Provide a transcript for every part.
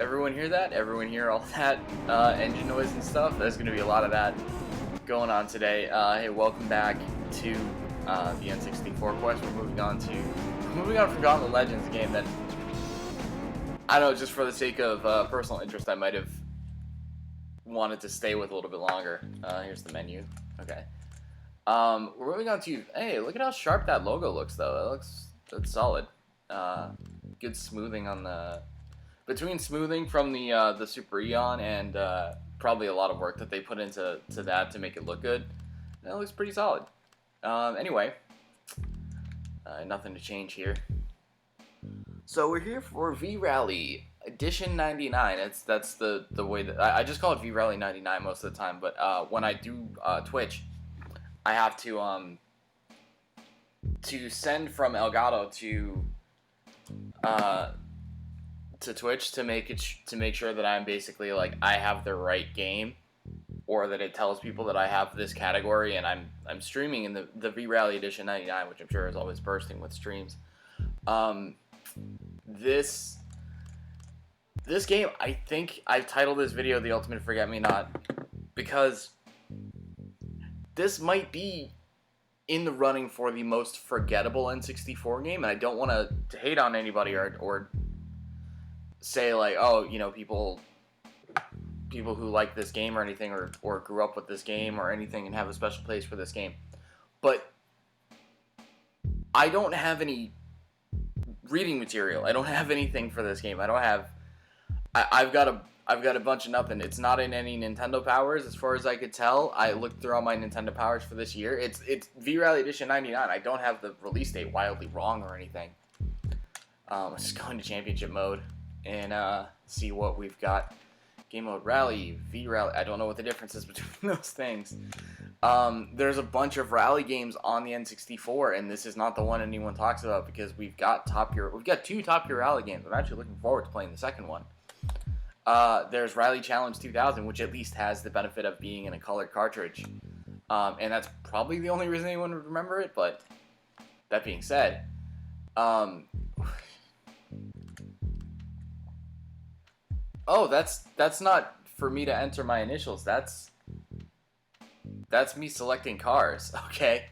Everyone hear that? Everyone hear all that engine noise and stuff? There's going to be a lot of that going on today. Hey, welcome back to the N64 quest. We're moving on from Gauntlet Legends, a game that, I don't know, just for the sake of personal interest, I might have wanted to stay with a little bit longer. Here's the menu. Okay. We're moving on to, hey, look at how sharp that logo looks, though. That's solid. Good smoothing on the... Between smoothing from the Super Eon and probably a lot of work that they put into that to make it look good, that looks pretty solid. Anyway, nothing to change here. So we're here for V-Rally Edition 99. That's the way that I just call it V-Rally 99 most of the time. But when I do Twitch, I have to send from Elgato to Twitch to make sure that I'm basically like I have the right game, or that it tells people that I have this category and I'm streaming in the V-Rally Edition 99, which I'm sure is always bursting with streams. This game, I think I've titled this video The Ultimate Forget-Me-Not because this might be in the running for the most forgettable N64 game, and I don't want to hate on anybody or say like, oh, you know, people who like this game or anything, or grew up with this game or anything and have a special place for this game. But I don't have any reading material. I don't have anything for this game. I've got a bunch of nothing. It's not in any Nintendo Powers as far as I could tell. I looked through all my Nintendo Powers for this year. It's V-Rally Edition 99. I don't have the release date wildly wrong or anything. Let's just go into championship mode and see what we've got. Game mode, rally, V-Rally. I don't know what the difference is between those things. There's a bunch of rally games on the N64, and this is not the one anyone talks about because we've got two Top Gear rally games. I'm actually looking forward to playing the second one. There's Rally Challenge 2000, which at least has the benefit of being in a colored cartridge. And that's probably the only reason anyone would remember it, but that being said, oh, that's not for me to enter my initials. That's me selecting cars. Okay.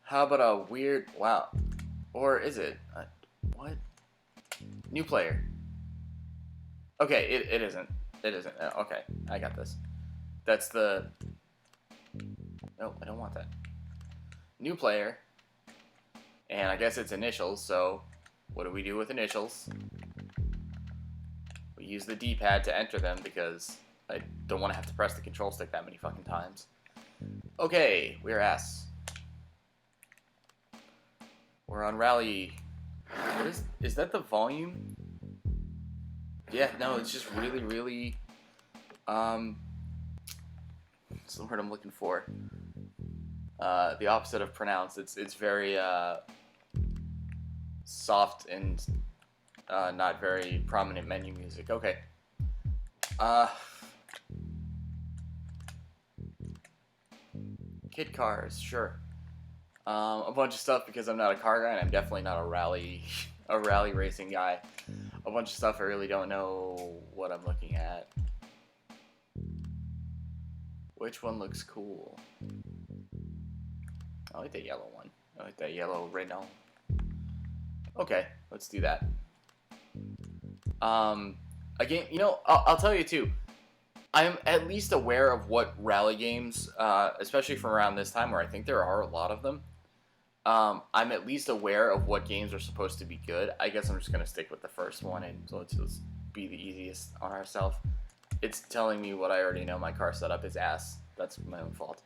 How about a weird... Wow. Or is it? What? New player. Okay, it isn't. It isn't. Okay, I got this. That's the... No, I don't want that. New player. And I guess it's initials, so what do we do with initials? We use the D-pad to enter them because I don't want to have to press the control stick that many fucking times. Okay, we're S. We're on rally. What is that the volume? Yeah, no, it's just really, really, what's the word I'm looking for? The opposite of pronounced. It's very, soft and, not very prominent menu music. Okay. Kid cars, sure. A bunch of stuff because I'm not a car guy and I'm definitely not a rally racing guy. A bunch of stuff I really don't know what I'm looking at. Which one looks cool? I like that yellow one. I like that yellow Renault. Okay, let's do that. Again, you know, I'll tell you too. I'm at least aware of what rally games, especially from around this time where I think there are a lot of them. I'm at least aware of what games are supposed to be good. I guess I'm just going to stick with the first one and so let's be the easiest on ourselves. It's telling me what I already know. My car setup is ass. That's my own fault.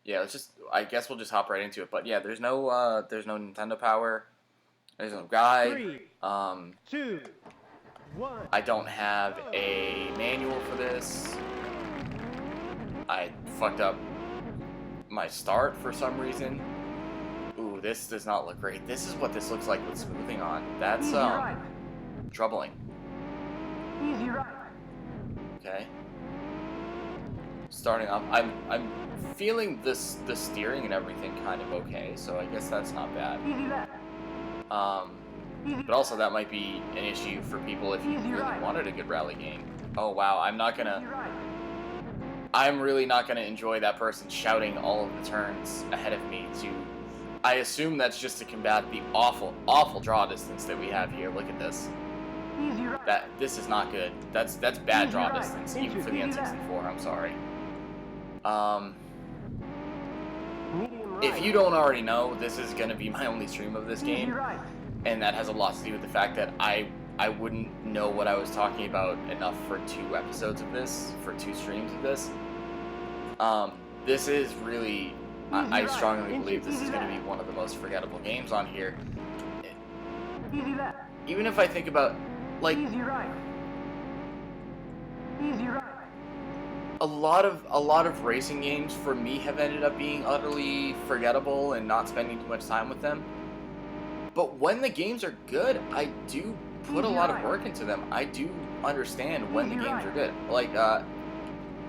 Yeah, I guess we'll just hop right into it. But yeah, there's no Nintendo Power. There's no guide. 3, 2, 1. I don't have a manual for this. I fucked up my start for some reason. Ooh, this does not look great. This is what this looks like with smoothing on. That's Easy right. troubling. Easy right. Okay. Starting off, I'm feeling the steering and everything kind of okay, so I guess that's not bad. Easy left. But also that might be an issue for people if you really wanted a good rally game. Oh wow, I'm really not gonna enjoy that person shouting all of the turns ahead of me to... I assume that's just to combat the awful, awful draw distance that we have here. Look at this. This is not good. That's bad draw distance, even for the N64, I'm sorry. If you don't already know, this is gonna be my only stream of this game, and that has a lot to do with the fact that I wouldn't know what I was talking about enough for 2 episodes of this, for 2 streams of this. This is really, I strongly believe this is going to be one of the most forgettable games on here. Even if I think about, like, a lot of racing games for me have ended up being utterly forgettable and not spending too much time with them. But when the games are good, I do put a lot of work into them. I do understand when the games are good. Like,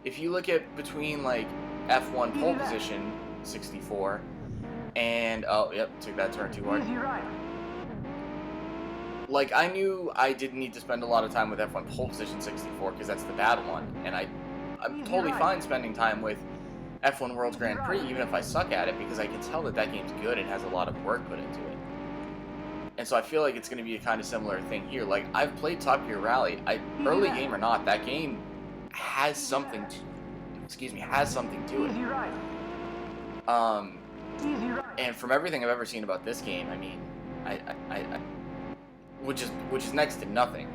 if you look at between, like, F1 pole position 64 and, oh, yep, took that turn too hard. Like, I knew I didn't need to spend a lot of time with F1 pole position 64 because that's the bad one. And I'm totally fine spending time with F1 World's Grand Prix even if I suck at it because I can tell that that game's good and has a lot of work put into it. And so I feel like it's going to be a kind of similar thing here. Like, I've played Top Gear Rally. Early game or not, that game has something to, has something to it. And from everything I've ever seen about this game, I mean, which is next to nothing.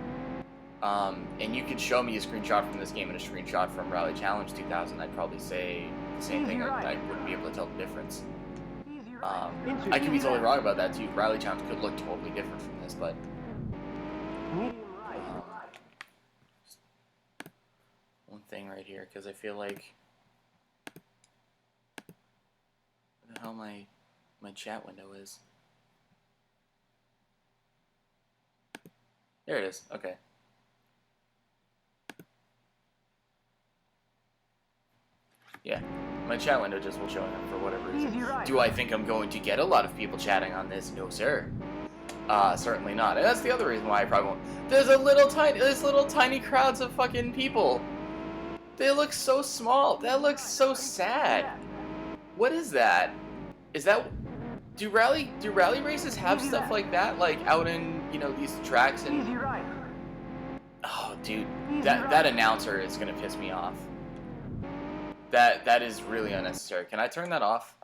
And you could show me a screenshot from this game and a screenshot from Rally Challenge 2000, I'd probably say the same thing. I wouldn't be able to tell the difference. I could be totally wrong about that too. Rally Challenge could look totally different from this, but one thing right here, because I feel like where the hell my chat window is. There it is. Okay. Yeah, my chat window just will show up for whatever reason. Do I think I'm going to get a lot of people chatting on this? No, sir. Certainly not. And that's the other reason why I probably won't. There's little tiny crowds of fucking people. They look so small. That looks so sad. What is that? Is that... Do rally races have stuff like that? Like out in, you know, these tracks and... Oh, dude. That announcer is gonna piss me off. That is really unnecessary. Can I turn that off?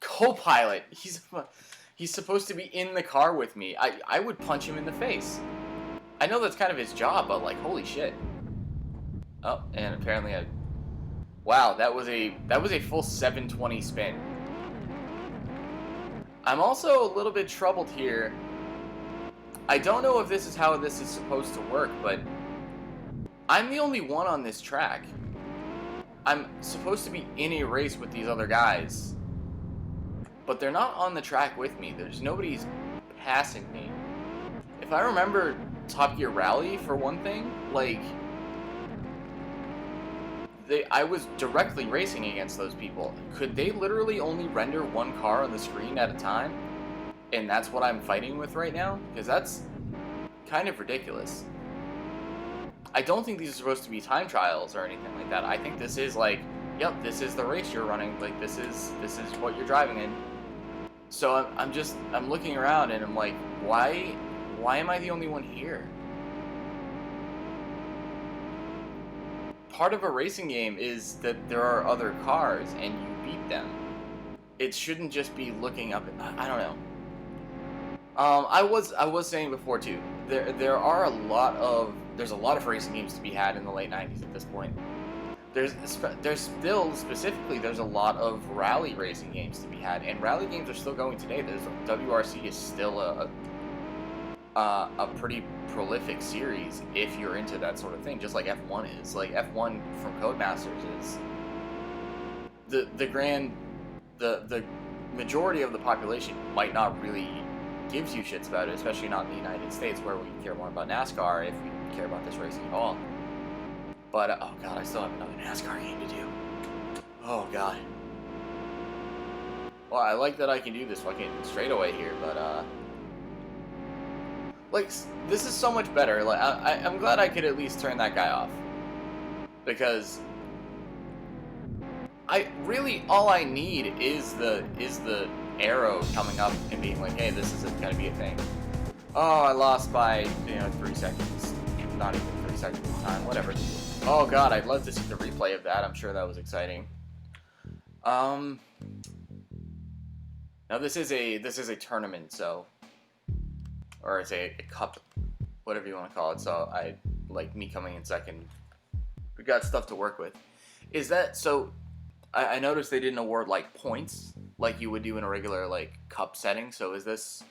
Co-pilot. He's supposed to be in the car with me. I would punch him in the face. I know that's kind of his job, but like, holy shit. Oh, and apparently wow, that was a full 720 spin. I'm also a little bit troubled here. I don't know if this is how this is supposed to work, but I'm the only one on this track. I'm supposed to be in a race with these other guys, but they're not on the track with me. There's nobody's passing me. If I remember Top Gear Rally, for one thing, like, I was directly racing against those people. Could they literally only render one car on the screen at a time? And that's what I'm fighting with right now? Because that's kind of ridiculous. I don't think these are supposed to be time trials or anything like that. I think this is like, yep, this is the race you're running. Like, this is what you're driving in. So I'm looking around and I'm like, why am I the only one here? Part of a racing game is that there are other cars and you beat them. It shouldn't just be looking up. I don't know. I was saying before too. There's a lot of racing games to be had in the late 90s at this point. There's still specifically there's a lot of rally racing games to be had, and rally games are still going today. WRC is still a pretty prolific series if you're into that sort of thing, just like F1 is. Like F1 from Codemasters is the majority of the population might not really give two shits about it, especially not in the United States where we care more about NASCAR if we care about this racing at all. But oh god, I still have another NASCAR game to do. Oh god. Well, I like that I can do this fucking straightaway here, but Like, this is so much better. Like, I'm glad I could at least turn that guy off. Because all I need is the arrow coming up and being like, hey, this isn't gonna be a thing. Oh, I lost by 3 seconds. Not even 3 seconds of time. Whatever. Oh god, I'd love to see the replay of that. I'm sure that was exciting. Now this is a tournament, so, or it's a cup, whatever you want to call it. So me coming in second. We got stuff to work with. Is that so? I noticed they didn't award like points like you would do in a regular like cup setting. So is this?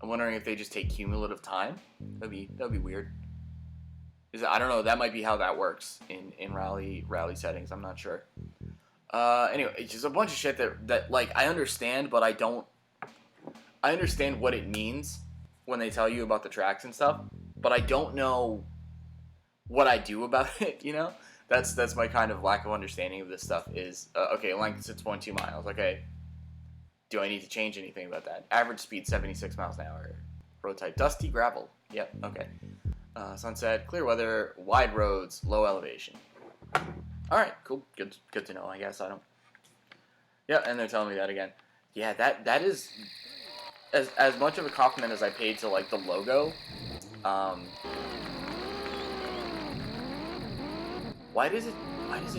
I'm wondering if they just take cumulative time. That'd be weird. I don't know. That might be how that works in rally settings. I'm not sure. Anyway, it's just a bunch of shit that like I understand, but I don't. I understand what it means when they tell you about the tracks and stuff, but I don't know what I do about it. You know, that's my kind of lack of understanding of this stuff. Is okay, length 6.2 miles. Okay, do I need to change anything about that? Average speed 76 miles an hour. Road type dusty gravel. Yep. Okay. Sunset, clear weather, wide roads, low elevation. All right, cool. Good to know. I guess I don't. Yeah, and they're telling me that again. Yeah, that is as much of a compliment as I paid to like the logo. Why does it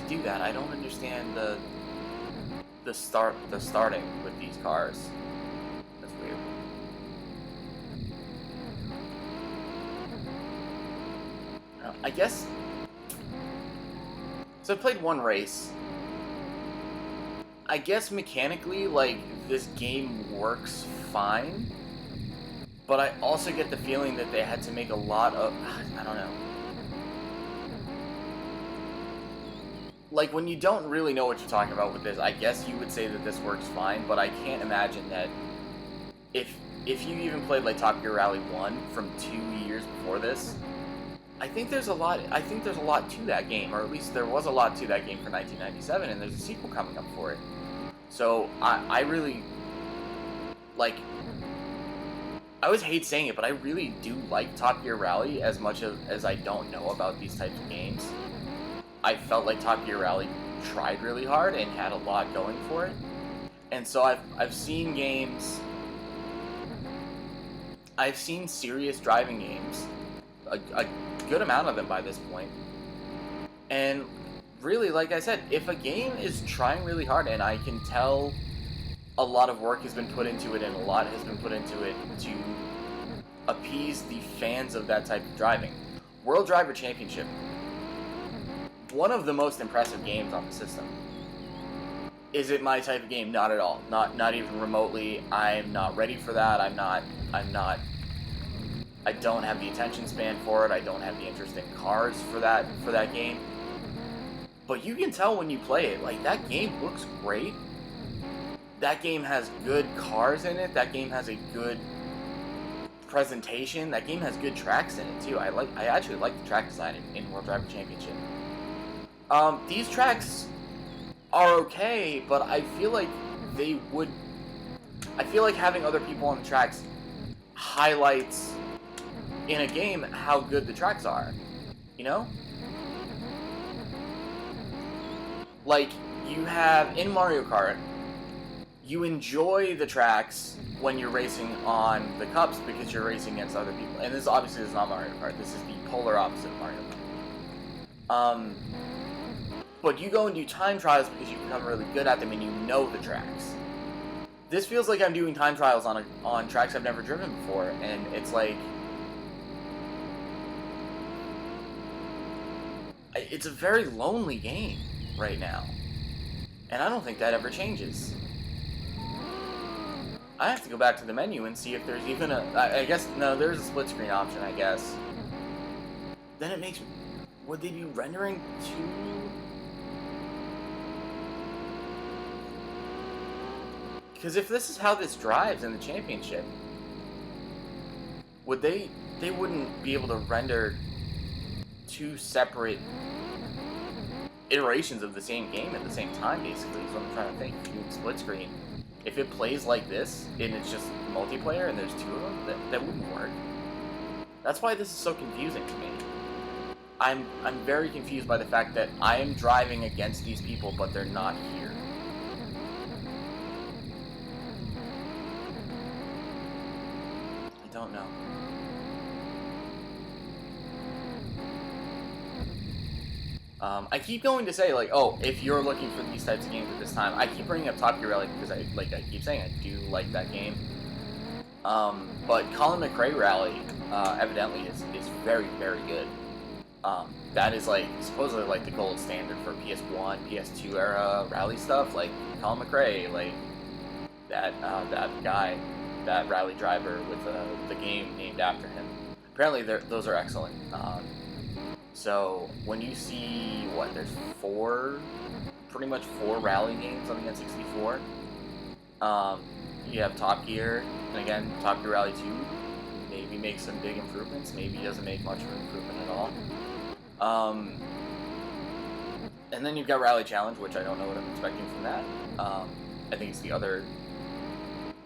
do that? I don't understand the starting with these cars. That's weird. I guess. So I played one race. I guess mechanically, like, this game works fine. But I also get the feeling that they had to make a lot of... I don't know. Like, when you don't really know what you're talking about with this, I guess you would say that this works fine, but I can't imagine that if you even played, like, Top Gear Rally 1 from 2 years before this, I think there's a lot to that game, or at least there was a lot to that game for 1997, and there's a sequel coming up for it. So, I really, like, I always hate saying it, but I really do like Top Gear Rally as much as I don't know about these types of games. I felt like Top Gear Rally tried really hard and had a lot going for it. And so I've seen games, I've seen serious driving games, a good amount of them by this point. And really, like I said, if a game is trying really hard, and I can tell a lot of work has been put into it and a lot has been put into it to appease the fans of that type of driving. World Driver Championship, one of the most impressive games on the system. Is it my type of game? Not at all. Not even remotely. I'm not ready for that. I don't have the attention span for it. I don't have the interest in cars for that game. But you can tell when you play it, like, that game looks great. That game has good cars in it. That game has a good presentation. That game has good tracks in it too. I actually like the track design in World Driver Championship. These tracks are okay, but I feel like having other people on the tracks highlights in a game how good the tracks are, you know? Like, you have, in Mario Kart, you enjoy the tracks when you're racing on the cups because you're racing against other people. And this obviously is not Mario Kart, this is the polar opposite of Mario Kart. But you go and do time trials because you become really good at them and you know the tracks. This feels like I'm doing time trials on tracks I've never driven before, and it's like... It's a very lonely game right now. And I don't think that ever changes. I have to go back to the menu and see if there's even I guess, no, there's a split screen option, I guess. Then it makes... Would they be rendering two... Because if this is how this drives in the championship, would they wouldn't be able to render two separate iterations of the same game at the same time, basically, is what I'm trying to think. Doing split screen. If it plays like this, and it's just multiplayer and there's 2 of them, that wouldn't work. That's why this is so confusing to me. I'm very confused by the fact that I am driving against these people, but they're not here. I don't know. I keep going to say, like, oh, if you're looking for these types of games at this time, I keep bringing up Top Gear Rally because I keep saying I do like that game. But Colin McRae Rally, evidently is very, very good. That is, like, supposedly, like, the gold standard for PS1, PS2 era rally stuff. Like, Colin McRae, like, that guy, that rally driver with the game named after him. Apparently, those are excellent. So, when you see, there's pretty much 4 rally games on the N64. You have Top Gear, and again, Top Gear Rally 2 maybe makes some big improvements, maybe doesn't make much of an improvement at all. And then you've got Rally Challenge, which I don't know what I'm expecting from that. I think it's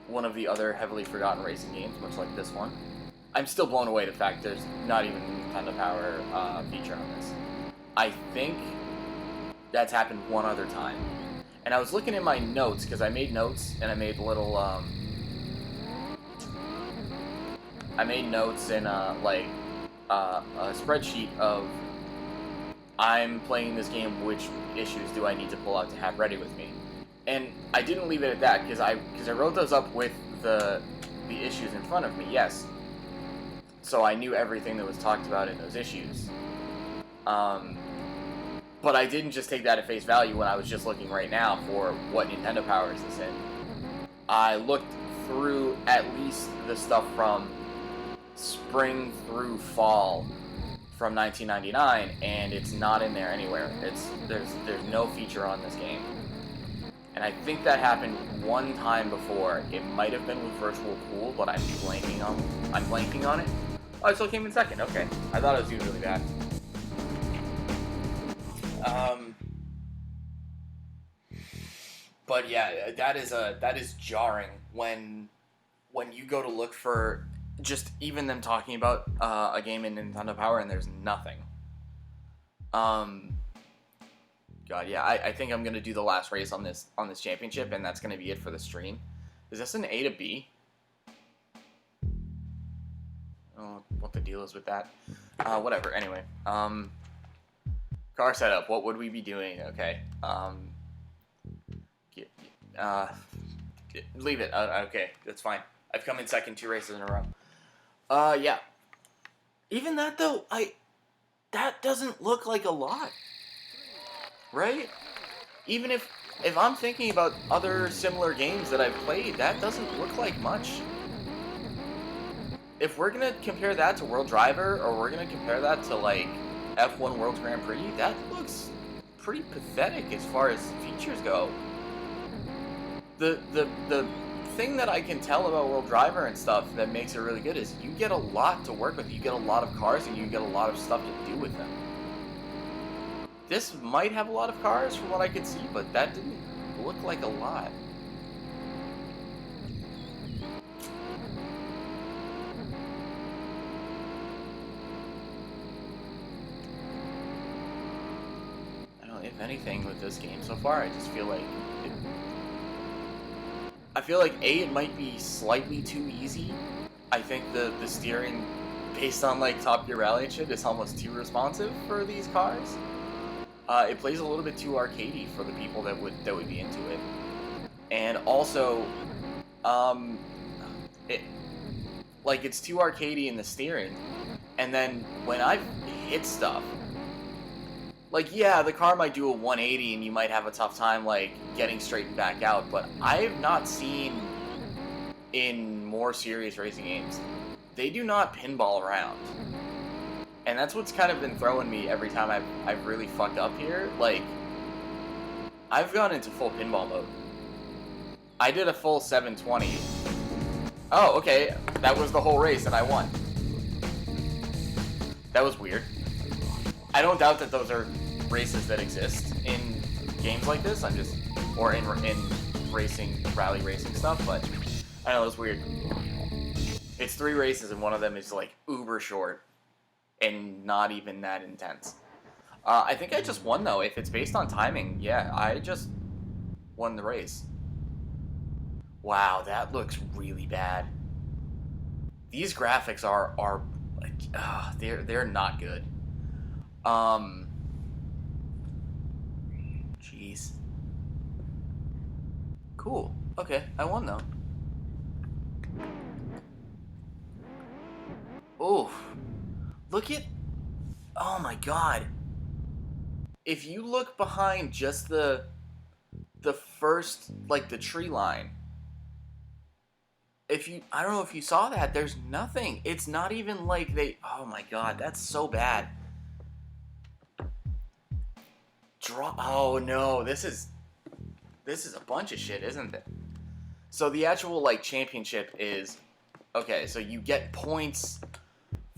one of the other heavily forgotten racing games, much like this one. I'm still blown away the fact there's not even a Nintendo Power feature on this. I think that's happened one other time. And I was looking in my notes, because I made notes, and I made little, I made notes in, a spreadsheet of, I'm playing this game, which issues do I need to pull out to have ready with me? And I didn't leave it at that, because I wrote those up with the issues in front of me, yes. So I knew everything that was talked about in those issues. But I didn't just take that at face value when I was just looking right now for what Nintendo Power is this in. I looked through at least the stuff from spring through fall from 1999, and it's not in there anywhere. There's no feature on this game. And I think that happened one time before. It might have been with Virtual Pool, but I'm blanking on it. Oh, it still came in second. Okay, I thought it was doing really bad. But yeah, that is jarring when you go to look for just even them talking about a game in Nintendo Power and there's nothing. God, yeah, I think I'm gonna do the last race on this championship, and that's gonna be it for the stream. Is this an A to B? I don't know what the deal is with that. Whatever. Anyway, car setup. What would we be doing? Okay. Leave it. Okay, that's fine. I've come in second 2 races in a row. Yeah. Even that though, that doesn't look like a lot, right? Even if I'm thinking about other similar games that I've played, that doesn't look like much. If we're gonna compare that to World Driver, or we're gonna compare that to like F1 World Grand Prix, that looks pretty pathetic as far as features go. The thing that I can tell about World Driver and stuff that makes it really good is you get a lot to work with. You get a lot of cars and you get a lot of stuff to do with them. This might have a lot of cars from what I could see, but that didn't look like a lot. I don't know, if anything with this game so far, I just feel like it might be slightly too easy. I think the steering, based on like Top Gear Rally and shit, is almost too responsive for these cars. It plays a little bit too arcadey for the people that would be into it. And also, it's too arcadey in the steering. And then when I've hit stuff, like, yeah, the car might do a 180 and you might have a tough time, like, getting straight and back out, but I have not seen in more serious racing games, they do not pinball around. And that's what's kind of been throwing me every time I've really fucked up here. Like, I've gone into full pinball mode. I did a full 720. Oh, okay, that was the whole race and I won. That was weird. I don't doubt that those are races that exist in games like this. Or in racing, rally racing stuff, but I know, it's weird. It's 3 races and one of them is like uber short and not even that intense. I think I just won though. If it's based on timing, yeah, I just won the race. Wow, that looks really bad. These graphics are like, they're not good. Jeez. Cool. Okay, I won though. Oof. Look at... Oh my god. If you look behind just the first, like, the tree line, if you... I don't know if you saw that, there's nothing. It's not even like they... Oh my god, that's so bad. Oh no, this is a bunch of shit, isn't it? So the actual, like, championship is... Okay, so you get points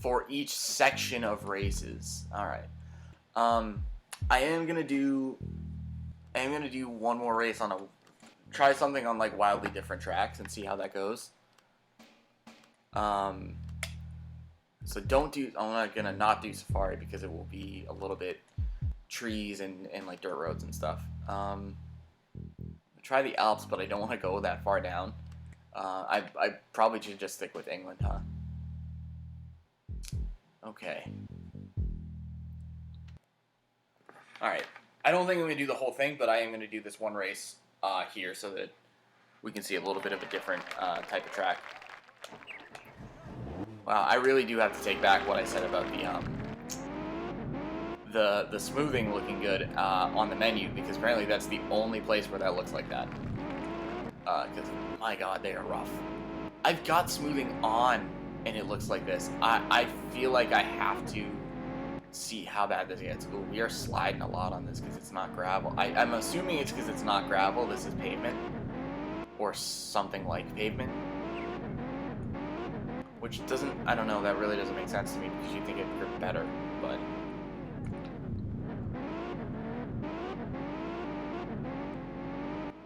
for each section of races. Alright. I am gonna do one more race on try something on, like, wildly different tracks and see how that goes. So I'm not gonna not do Safari because it will be a little bit trees and like dirt roads and stuff. Try the Alps, but I don't want to go that far down. I probably should just stick with England, huh? Okay. Alright. I don't think I'm going to do the whole thing, but I am going to do this one race here so that we can see a little bit of a different type of track. Wow, I really do have to take back what I said about the smoothing looking good on the menu, because apparently that's the only place where that looks like that. Because, my god, they are rough. I've got smoothing on, and it looks like this. I feel like I have to see how bad this gets. Ooh, we are sliding a lot on this because it's not gravel. I'm assuming it's because it's not gravel. This is pavement. Or something like pavement. Which doesn't... I don't know, that really doesn't make sense to me because you think it grip better, but...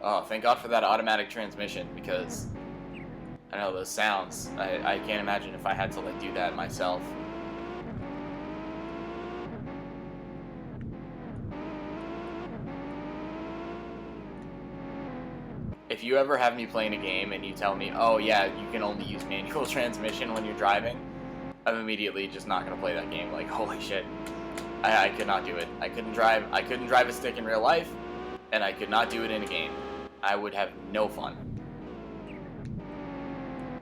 Oh, thank God for that automatic transmission, because I know those sounds. I can't imagine if I had to, like, do that myself. If you ever have me playing a game and you tell me, oh yeah, you can only use manual transmission when you're driving, I'm immediately just not gonna play that game. Like, holy shit, I could not do it. I couldn't drive a stick in real life, and I could not do it in a game. I would have no fun.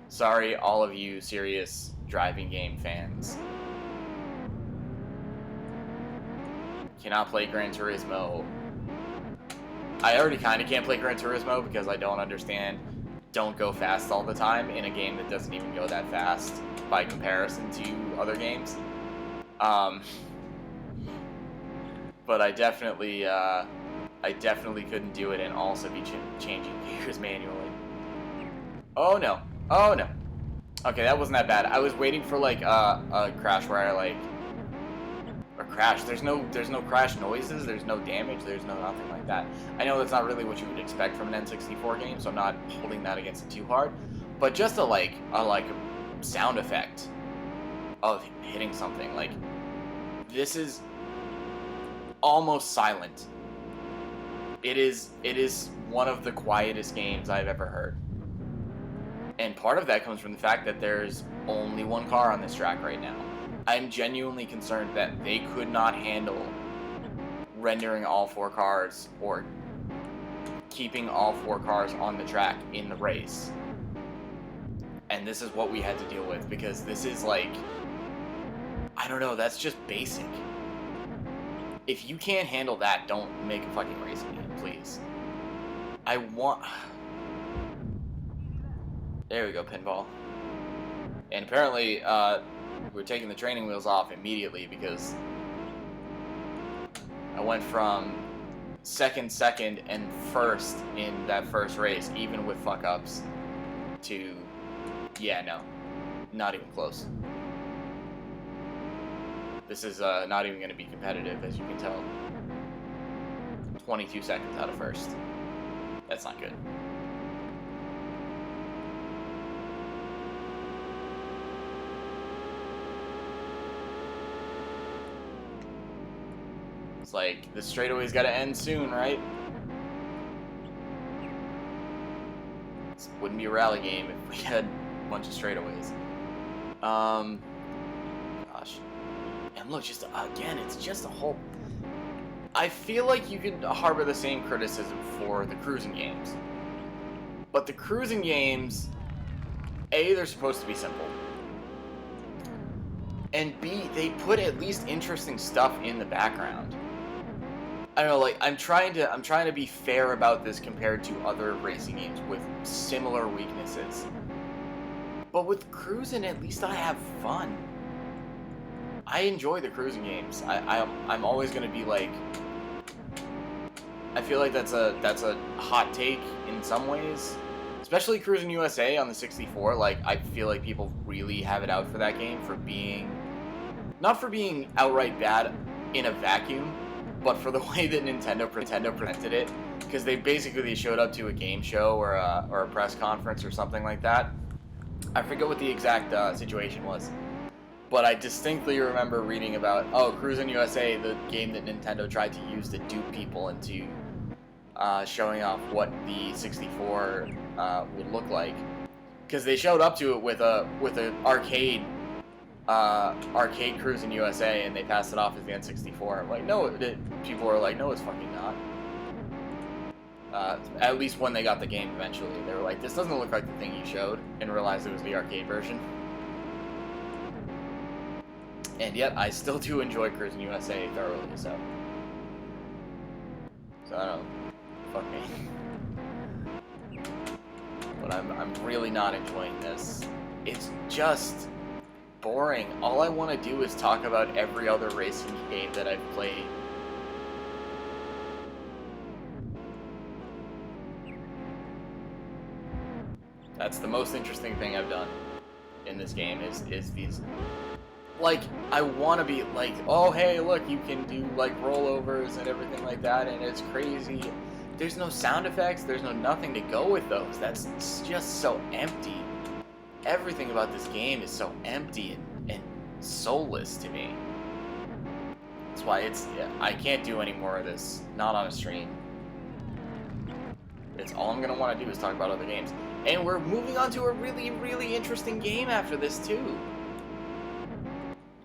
Sorry, all of you serious driving game fans. Cannot play Gran Turismo. I already kind of can't play Gran Turismo because I don't understand don't go fast all the time in a game that doesn't even go that fast by comparison to other games. But I definitely couldn't do it and also be changing gears manually. Oh no. Oh no. Okay, that wasn't that bad. I was waiting for like a crash where I like... Or crash. There's no crash noises, there's no damage, there's no nothing like that. I know that's not really what you would expect from an N64 game, so I'm not holding that against it too hard. But just a sound effect of hitting something. Like, this is almost silent. It is one of the quietest games I've ever heard. And part of that comes from the fact that there's only one car on this track right now. I'm genuinely concerned that they could not handle rendering all 4 cars or keeping all 4 cars on the track in the race. And this is what we had to deal with, because this is like, I don't know, that's just basic. If you can't handle that, don't make a fucking racing game, please. There we go, pinball. And apparently, we're taking the training wheels off immediately because I went from second, and first in that first race, even with fuck-ups, to, yeah, no, not even close. This is not even going to be competitive, as you can tell. 22 seconds out of first. That's not good. It's like, the straightaway's gotta end soon, right? This wouldn't be a rally game if we had a bunch of straightaways. Gosh. And look, just, again, it's just a whole... I feel like you could harbor the same criticism for the cruising games. But the cruising games, A, they're supposed to be simple. And B, they put at least interesting stuff in the background. I don't know, like, I'm trying to be fair about this compared to other racing games with similar weaknesses. But with cruising, at least I have fun. I enjoy the cruising games. I'm always gonna be like, I feel like that's a hot take in some ways, especially Cruising USA on the 64. Like, I feel like people really have it out for that game for being, not for being outright bad in a vacuum, but for the way that Nintendo presented it, because they showed up to a game show or a press conference or something like that. I forget what the exact situation was, but I distinctly remember reading about, Cruising USA, the game that Nintendo tried to use to dupe people into showing off what the 64 would look like, because they showed up to it with a arcade Cruising USA, and they passed it off as the N64. I'm like, no, people were like, no, it's fucking not. At least when they got the game eventually, they were like, this doesn't look like the thing you showed, and realized it was the arcade version. And yet, I still do enjoy Cruising USA thoroughly, so I don't know, fuck me. But I'm really not enjoying this. It's just boring. All I want to do is talk about every other racing game that I've played. That's the most interesting thing I've done in this game is these, like, I want to be like, oh hey, look, you can do like rollovers and everything like that, and it's crazy. There's no sound effects, there's no nothing to go with those. That's just so empty. Everything about this game is so empty and soulless to me. That's why I can't do any more of this, not on a stream. It's all I'm gonna want to do is talk about other games. And we're moving on to a really, really interesting game after this too.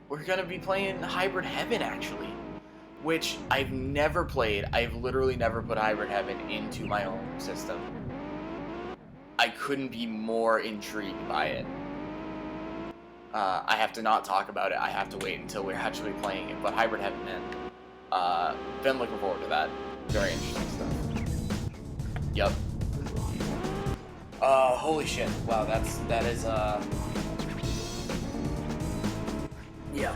We're gonna be playing Hybrid Heaven, actually, which I've never played. I've literally never put Hybrid Heaven into my own system. I couldn't be more intrigued by it. I have to not talk about it. I have to wait until we're actually playing it. But Hybrid Heaven, man. Been looking forward to that. Very interesting stuff. Yep. Holy shit. Wow, that is, yeah.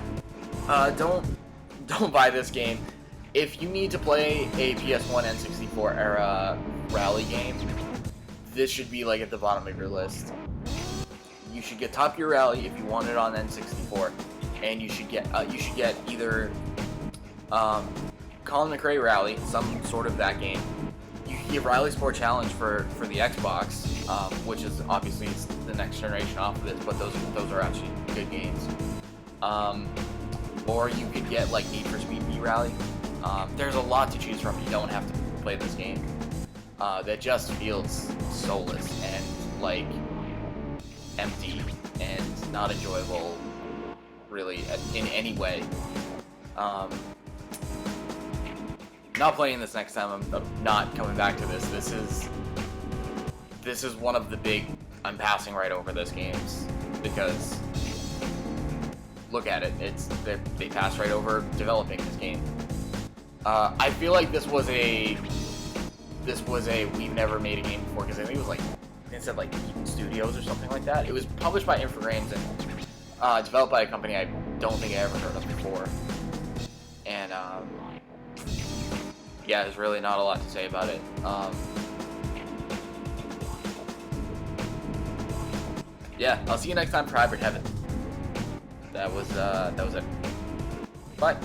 Don't buy this game. If you need to play a PS1 N64 era rally game, this should be like at the bottom of your list. You should get Top Gear Rally if you want it on N64, and you should get either Colin McRae Rally, some sort of that game. You can get Rally Sport Challenge for the Xbox, which is obviously the next generation off of this, but those are actually good games. Or you could get like Need for Speed V Rally. There's a lot to choose from. You don't have to play this game. That just feels soulless and like empty and not enjoyable, really, in any way. Not playing this next time. I'm not coming back to this. This is one of the big. I'm passing right over this games because look at it. They passed right over developing this game. I feel like this was a we've never made a game before, because I think it was like, it said like Eden Studios or something like that. It was published by Infogrames and developed by a company I don't think I ever heard of before. And yeah, there's really not a lot to say about it. Yeah, I'll see you next time for Hybrid Heaven. That was it. Bye.